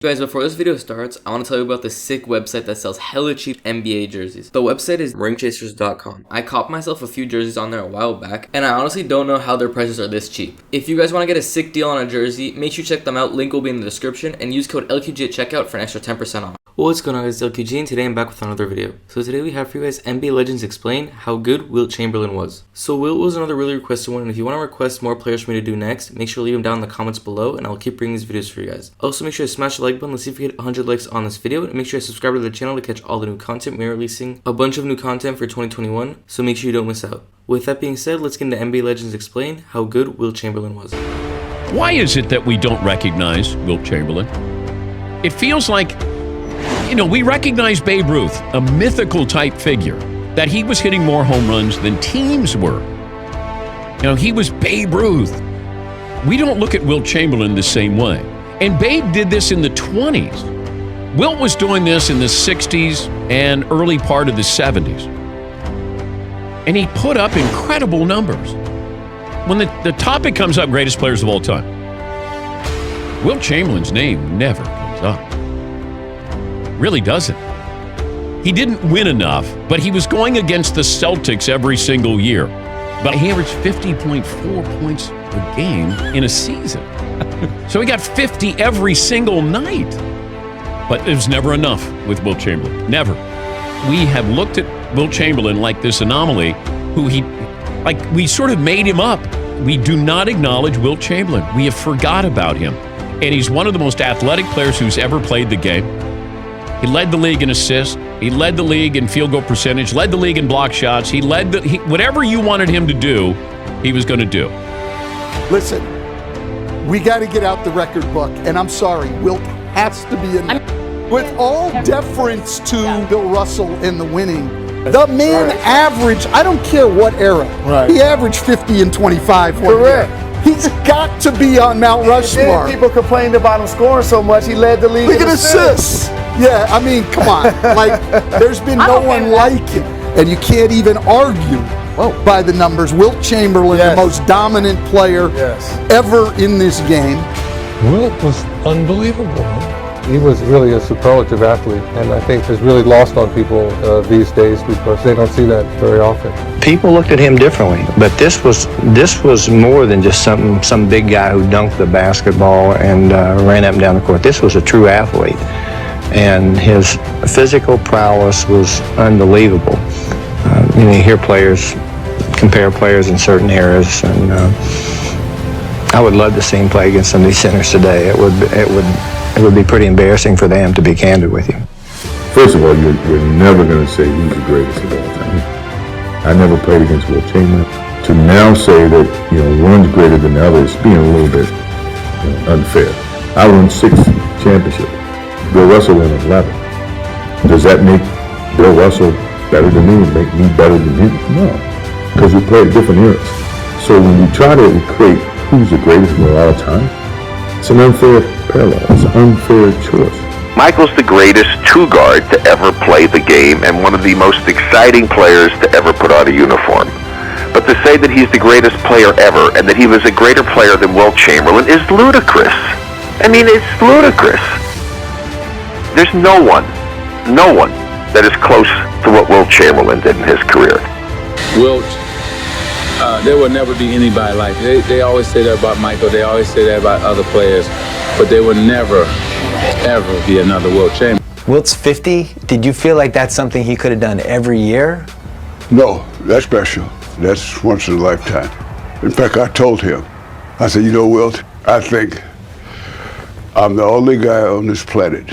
Guys, before this video starts, I want to tell you about this sick website that sells hella cheap NBA jerseys. The website is ringchasers.com. I copped myself a few jerseys on there a while back, and I honestly don't know how their prices are this cheap. If you guys want to get a sick deal on a jersey, make sure you check them out. Link will be in the description, and use code LQG at checkout for an extra 10% off. What's going on, guys? It's LQG, and today I'm back with another video. So today we have for you guys NBA Legends explain how good Wilt Chamberlain was. So Wilt was another really requested one, and if you want to request more players for me to do next, make sure to leave them down in the comments below, and I'll keep bringing these videos for you guys. Also, make sure to smash the like button. Let's see if we get 100 likes on this video, and make sure to subscribe to the channel to catch all the new content. We're releasing a bunch of new content for 2021, so make sure you don't miss out. With that being said, let's get into NBA Legends explain how good Wilt Chamberlain was. Why is it that we don't recognize Wilt Chamberlain? It feels like, we recognize Babe Ruth, a mythical type figure, that he was hitting more home runs than teams were. He was Babe Ruth. We don't look at Wilt Chamberlain the same way. And Babe did this in the 20s. Wilt was doing this in the 60s and early part of the 70s. And he put up incredible numbers. When the topic comes up, greatest players of all time, Wilt Chamberlain's name never comes up. Really doesn't. He didn't win enough, but he was going against the Celtics every single year. But he averaged 50.4 points a game in a season. So he got 50 every single night. But it was never enough with Wilt Chamberlain. Never. We have looked at Wilt Chamberlain like this anomaly, we sort of made him up. We do not acknowledge Wilt Chamberlain. We have forgot about him. And he's one of the most athletic players who's ever played the game. He led the league in assists. He led the league in field goal percentage, led the league in block shots. Whatever you wanted him to do, he was going to do. Listen, we got to get out the record book, and I'm sorry, Wilt has to be in. With all deference to Bill Russell in the winning, the man averaged, I don't care what era, he averaged 50 and 25 one year. He's got to be on Mount Rushmore. People complained about him scoring so much, he led the league Look in at assists. Yeah, I mean, come on. There's been no one like him. And you can't even argue by the numbers. Wilt Chamberlain, the most dominant player ever in this game. Wilt was unbelievable. He was really a superlative athlete, and I think has really lost on people these days because they don't see that very often. People looked at him differently, but this was more than just some big guy who dunked the basketball and ran up and down the court. This was a true athlete, and his physical prowess was unbelievable. You hear players compare players in certain eras, and I would love to see him play against some of these centers today. It would be pretty embarrassing for them, to be candid with you. First of all, you're never going to say who's the greatest of all time. I never played against Wilt Chamberlain. To now say that one's greater than the other is being a little bit unfair. I won 6 championships. Bill Russell won 11. Does that make Bill Russell better than me and make me better than him? No, because we played different eras. So when you try to equate who's the greatest of all time, it's an unfair parallel. It's an unfair choice. Michael's the greatest two-guard to ever play the game and one of the most exciting players to ever put on a uniform. But to say that he's the greatest player ever and that he was a greater player than Wilt Chamberlain is ludicrous. I mean, it's ludicrous. There's no one that is close to what Wilt Chamberlain did in his career. Wilt, there will never be anybody like it. They always say that about Michael. They always say that about other players. But there will never, ever be another Wilt Chamberlain. Wilt's 50. Did you feel like that's something he could have done every year? No, that's special. That's once in a lifetime. In fact, I told him, I said, Wilt, I think I'm the only guy on this planet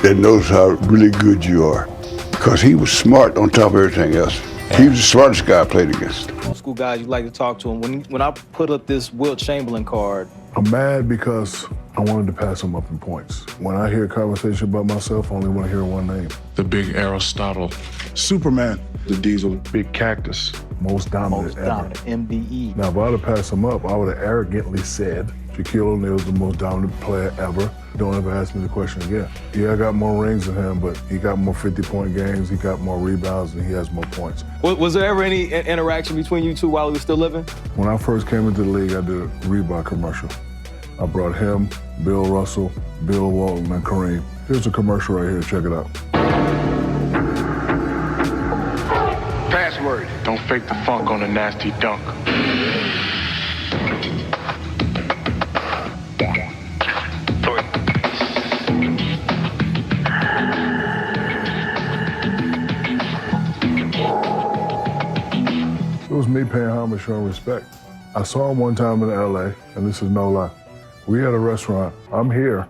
that knows how really good you are. Because he was smart on top of everything else. He was the smartest guy I played against. School guys, you like to talk to him. When I put up this Wilt Chamberlain card, I'm mad because I wanted to pass him up in points. When I hear a conversation about myself, I only want to hear one name. The big Aristotle. Superman. The Diesel. Big Cactus. Most dominant ever. MDE. Now, if I would have passed him up, I would have arrogantly said, Shaquille O'Neal's the most dominant player ever. Don't ever ask me the question again. Yeah, I got more rings than him, but he got more 50-point games, he got more rebounds, and he has more points. Was there ever any interaction between you two while he was still living? When I first came into the league, I did a Reebok commercial. I brought him, Bill Russell, Bill Walton, and Kareem. Here's a commercial right here. Check it out. Password. Don't fake the funk on a nasty dunk. It was me paying homage, showing respect. I saw him one time in LA, and this is no lie. We had a restaurant. I'm here.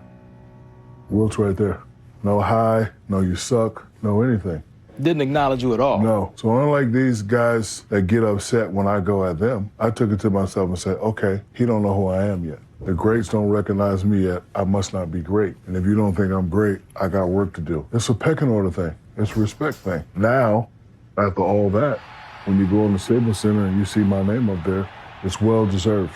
Wilt's right there. No hi, no you suck, no anything. Didn't acknowledge you at all. No. So unlike these guys that get upset when I go at them, I took it to myself and said, okay, he don't know who I am yet. The greats don't recognize me yet. I must not be great. And if you don't think I'm great, I got work to do. It's a pecking order thing. It's a respect thing. Now, after all that, when you go in the Staples Center and you see my name up there, it's well-deserved.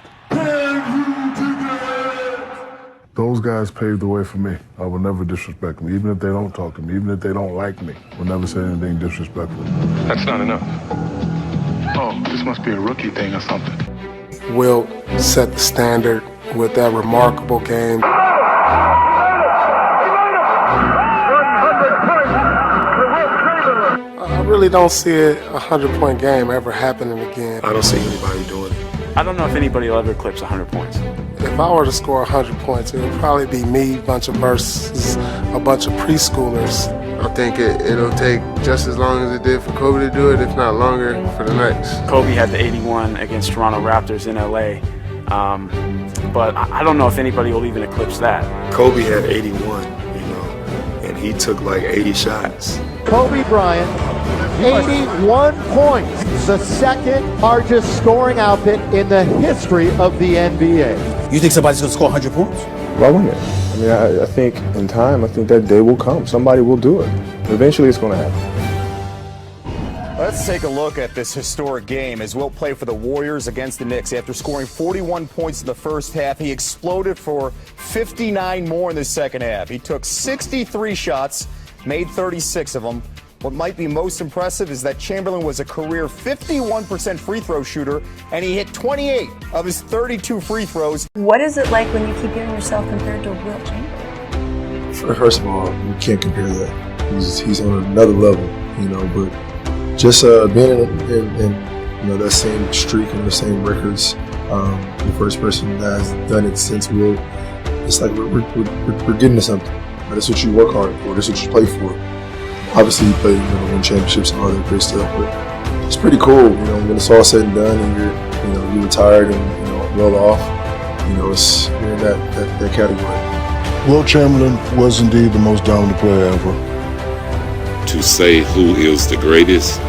Those guys paved the way for me. I will never disrespect them, even if they don't talk to me, even if they don't like me. I will never say anything disrespectful. That's not enough. Oh, this must be a rookie thing or something. Wilt set the standard with that remarkable game. I really don't see a 100-point game ever happening again. I don't see anybody doing it. I don't know if anybody will ever eclipse 100 points. If I were to score 100 points, it would probably be me, a bunch of versus a bunch of preschoolers. I think it'll take just as long as it did for Kobe to do it, if not longer, for the next. Kobe had the 81 against Toronto Raptors in LA, but I don't know if anybody will even eclipse that. Kobe had 81, and he took like 80 shots. Kobe Bryant, 81 points, the second largest scoring output in the history of the NBA. You think somebody's going to score 100 points? Why wouldn't it? I mean, I think in time, I think that day will come. Somebody will do it. Eventually, it's going to happen. Let's take a look at this historic game as Wilt played for the Warriors against the Knicks. After scoring 41 points in the first half, he exploded for 59 more in the second half. He took 63 shots, made 36 of them. What might be most impressive is that Chamberlain was a career 51% free throw shooter, and he hit 28 of his 32 free throws. What is it like when you keep hearing yourself compared to Wilt Chamberlain? First of all, you can't compare that. He's on another level, but just being in that same streak and the same records, the first person that has done it since Wilt, it's like we're getting to something. That's what you work hard for. That's what you play for. Obviously, you play, win championships and all that great stuff, but it's pretty cool, when it's all said and done and you're retired and, well off, it's, you're in that category. Wilt Chamberlain was indeed the most dominant player ever. To say who is the greatest,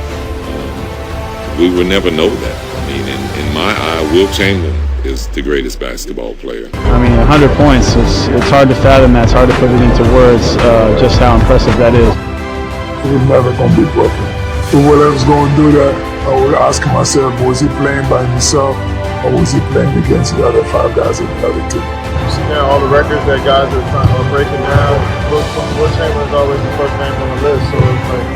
we will never know that. I mean, in my eye, Wilt Chamberlain is the greatest basketball player. I mean, 100 points, it's hard to fathom that. It's hard to put it into words, just how impressive that is. It was never going to be broken. If whatever's going to do that, I would ask myself, was he playing by himself or was he playing against the other 5 guys in the other team? See now all the records that guys are breaking down. Wilt Chamberlain's always the first name on the list, so it's like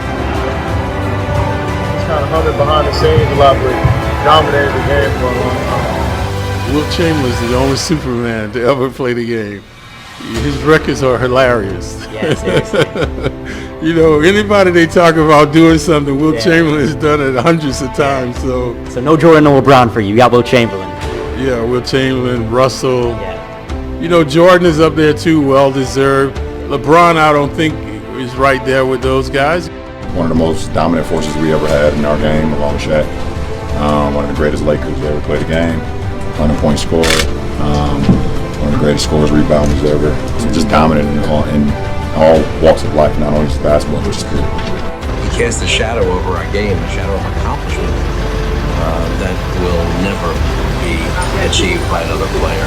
he's kind of hunted behind the scenes a lot, but dominated the game for a long time. Wilt Chamberlain's the only Superman to ever play the game. His records are hilarious. Yeah, seriously. Anybody they talk about doing something, Wilt Chamberlain has done it hundreds of times. So no Jordan, no LeBron for you. You got Wilt Chamberlain. Yeah, Wilt Chamberlain, Russell. Yeah. Jordan is up there too, well deserved. LeBron, I don't think is right there with those guys. One of the most dominant forces we ever had in our game, along with Shaq. One of the greatest Lakers to ever play the game. 100-point scorer. One of the greatest scorers, rebounders ever. Just dominant in all walks of life, not only just basketball, but just good. He casts a shadow over our game, a shadow of accomplishment that will never be achieved by another player.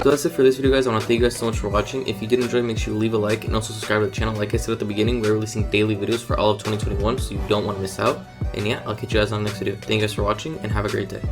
So that's it for this video, guys. I want to thank you guys so much for watching. If you did enjoy, make sure to leave a like and also subscribe to the channel. Like I said at the beginning, we're releasing daily videos for all of 2021, so you don't want to miss out. And yeah, I'll catch you guys on the next video. Thank you guys for watching and have a great day.